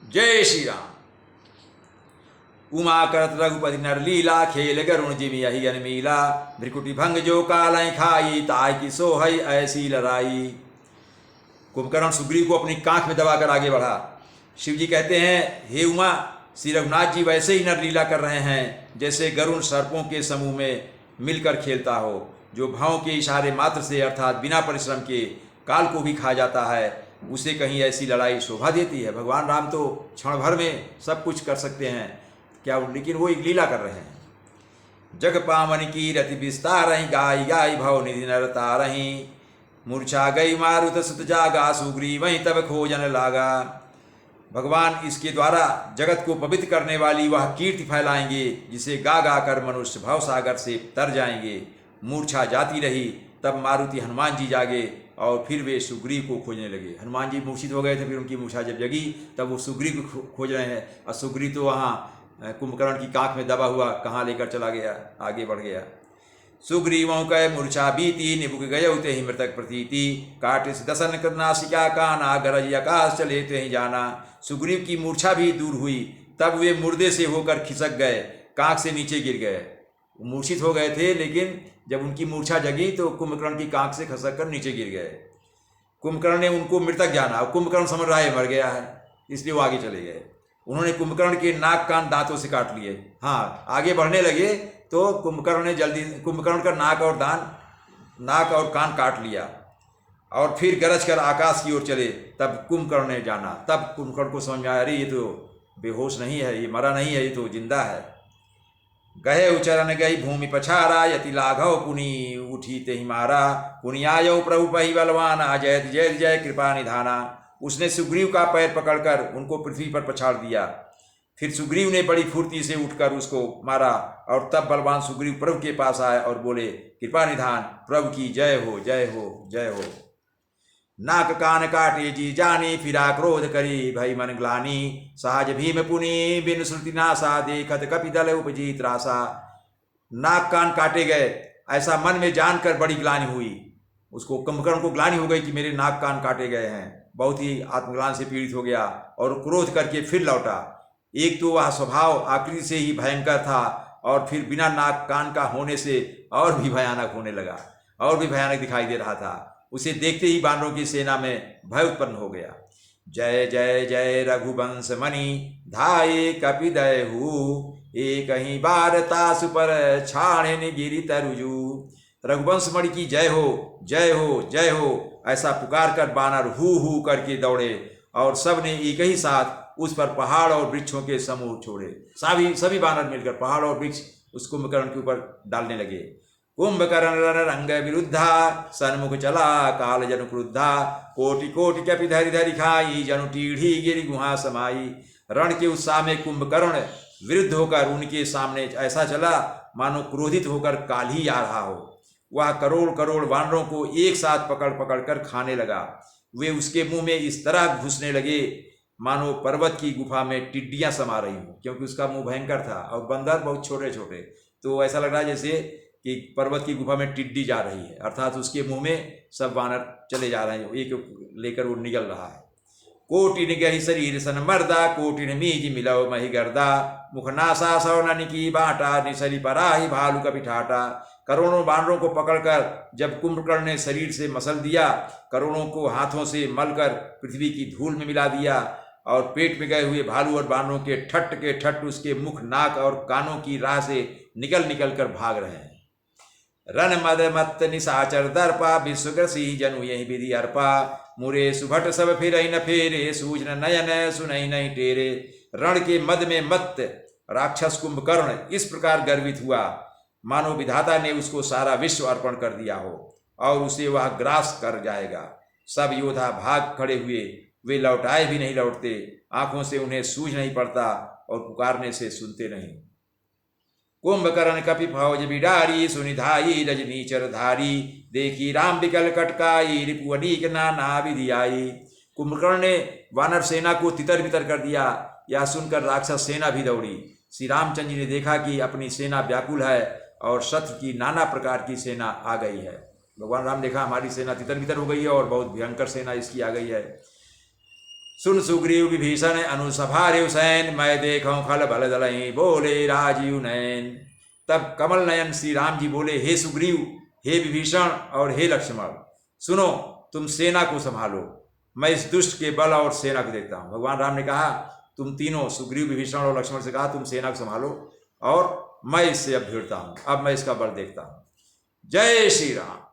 जय श्री राम। उमा करत रघुपति नर लीला, खेल गरुण जिमि यही अनमीला। भ्रिकुटी भंग जो कालय खाई, ताय की सोहई ऐसी लड़ाई। कुंभकर्ण सुग्रीव को अपनी कांख में दबाकर आगे बढ़ा। शिव जी कहते हैं, हे उमा, श्री रघुनाथ जी वैसे ही नरलीला कर रहे हैं जैसे गरुण सर्पों के समूह में मिलकर खेलता हो, जो भावों के इशारे मात्र से अर्थात बिना परिश्रम के काल को भी खा जाता है। उसे कहीं ऐसी लड़ाई शोभा देती है? भगवान राम तो क्षण भर में सब कुछ कर सकते हैं क्या, लेकिन वो एक लीला कर रहे हैं। जग पावन की रति विस्तार रही, गाय गाय भव निधि नरता रही। मूर्छा गई मारुत सुत जागा, सुग्रीव वहीं तब खोजन लागा। भगवान इसके द्वारा जगत को पवित्र करने वाली वह कीर्ति फैलाएंगे जिसे गा गा कर मनुष्य भवसागर से तर जाएंगे। मूर्छा जाती रही, तब मारुति हनुमान जी जागे और फिर वे सुग्रीव को खोजने लगे। हनुमान जी मूर्छित हो गए थे, फिर उनकी मूर्छा जब जगी तब वो सुग्रीव को खोज रहे हैं, और सुग्रीव तो वहाँ कुंभकर्ण की कांख में दबा हुआ कहाँ लेकर चला गया, आगे बढ़ गया। सुग्रीवों कह मूर्छा बीती, निबुक गये उते ही मृतक प्रतीति। काटे से दसन कर नासिका काना, गरज आकाश चले ते ही जाना। सुग्रीव की मूर्छा भी दूर हुई, तब वे मुर्दे से होकर खिसक गए, कांख से नीचे गिर गए। मूर्छित हो गए थे, लेकिन जब उनकी मूर्छा जगी तो कुंभकर्ण की कांख से खसक कर नीचे गिर गए। कुंभकर्ण ने उनको मृतक जाना, और कुंभकर्ण समझ रहा है मर गया है, इसलिए वो आगे चले गए। उन्होंने कुंभकर्ण के नाक कान दांतों से काट लिए। हाँ, आगे बढ़ने लगे तो कुंभकर्ण ने जल्दी कुंभकर्ण का नाक और कान काट लिया, और फिर गरज कर आकाश की ओर चले। तब कुंभकर्ण ने जाना, तब कुंभकर्ण को समझ में आया, अरे ये तो बेहोश नहीं है, ये मरा नहीं है, ये तो जिंदा है। गहे उचरण गई भूमि पछारा, यति लाघव पुनि उठी तेहि मारा। पुनि आयो प्रभु पहि बलवाना, जय जय जय कृपा निधाना। उसने सुग्रीव का पैर पकड़कर उनको पृथ्वी पर पछाड़ दिया। फिर सुग्रीव ने बड़ी फुर्ती से उठकर उसको मारा, और तब बलवान सुग्रीव प्रभु के पास आए और बोले, कृपा निधान प्रभु की जय हो, जय हो, जय हो। नाक कान काटे जी जानी, फिरा क्रोध करी भई मन ग्लानी। सहज भीम पुनि बिन श्रुति नासा, देखत कपि दल उपजी त्रासा। नाक कान काटे गए ऐसा मन में जानकर बड़ी ग्लानि हुई उसको। कुंभकर्ण को ग्लानि हो गई कि मेरे नाक कान काटे गए हैं, बहुत ही आत्मग्लानि से पीड़ित हो गया, और क्रोध करके फिर लौटा। एक तो वह स्वभाव आकृति से ही भयंकर था, और फिर बिना नाक कान का होने से और भी भयानक होने लगा, और भी भयानक दिखाई दे रहा था। उसे देखते ही वानरों की सेना में भय उत्पन्न हो गया। जय जय जय रघुवंश मणि, धाये कपिदयहु। एक ही बार तासु पर छाणे गिरि तरुजु। रघुवंश मणि की जय हो, जय हो, जय हो, ऐसा पुकार कर बानर हु हु करके दौड़े, और सब ने एक ही साथ उस पर पहाड़ और वृक्षों के समूह छोड़े। सभी बानर मिलकर पहाड़ और वृक्ष उस कुंभकर्ण के ऊपर डालने लगे। कुंभकर्ण रण रंग विरुद्धा, सन्मुख चला काल जनु क्रुद्धा। कोटि कोटि कपि धरि धरि खाई, जनु टीढ़ी गिरि गुहा समाई। रण के उत्साह में कुंभकर्ण विरुद्ध होकर उनके सामने ऐसा चला मानो क्रोधित होकर काल ही आ रहा हो। वह करोड़ करोड़ वानरों को एक साथ पकड़ पकड़ कर खाने लगा। वे उसके मुंह में इस तरह घुसने लगे मानो पर्वत की गुफा में टिड्डियां समा रही हो, क्योंकि उसका मुंह भयंकर था और बंदर बहुत छोटे छोटे, तो ऐसा लग रहा है जैसे कि पर्वत की गुफा में टिड्डी जा रही है, अर्थात उसके मुंह में सब वानर चले जा रहे हैं, एक लेकर वो निगल रहा है। कोटिन गहि शरीर सन मर्दा, कोटिन मीज मिलव मही गर्दा। मुखनासा सौनन की बाटा, निसरी पराही भालू कपि ठाटा। करोड़ों वानरों को पकड़कर जब कुंभकर्ण ने शरीर से मसल दिया, करोड़ों को हाथों से मलकर पृथ्वी की धूल में मिला दिया, और पेट में गए हुए भालू और वानरों के ठट उसके मुख नाक और कानों की राह से निकल निकल कर भाग रहे हैं। रन मद मत निशाचर दर्पा, विश्वग्रसी जनु यही विधि अर्पा। मुरे सुभट सब फिर न फेरे, सूझन नयन सुनई नहीं टेरे। रण के मद में मत राक्षस कुंभकर्ण इस प्रकार गर्वित हुआ मानो विधाता ने उसको सारा विश्व अर्पण कर दिया हो, और उसे वह ग्रास कर जाएगा। सब योद्धा भाग खड़े हुए, वे लौटाए भी नहीं लौटते, आंखों से उन्हें सूझ नहीं पड़ता और पुकारने से सुनते नहीं। कुंभकर्ण कपि फौज बिडारी, सुनिधाई रजनी चरधारी। देखी राम बिकल कटकाई, रिपु अनीक नाना विधि आई। कुंभकर्ण ने वानर सेना को तितर बितर कर दिया। यह सुनकर राक्षस सेना भी दौड़ी। श्री रामचंद्र जी ने देखा कि अपनी सेना व्याकुल है और शत्रु की नाना प्रकार की सेना आ गई है। भगवान राम देखा हमारी सेना तितर बितर हो गई है और बहुत भयंकर सेना इसकी आ गई है। सुन सुग्रीव विभीषण अनुसभार्यु सैन, मैं देखूं खल बल दलहि बोले राजीव नैन। तब कमल नयन श्री राम जी बोले, हे सुग्रीव, हे विभीषण और हे लक्ष्मण, सुनो, तुम सेना को संभालो, मैं इस दुष्ट के बल और सेना को देखता हूं। भगवान राम ने कहा, तुम तीनों, सुग्रीव विभीषण और लक्ष्मण से कहा, तुम सेना को संभालो और मैं इससे अब भिड़ता हूं, अब मैं इसका बल देखता हूं। जय श्री राम।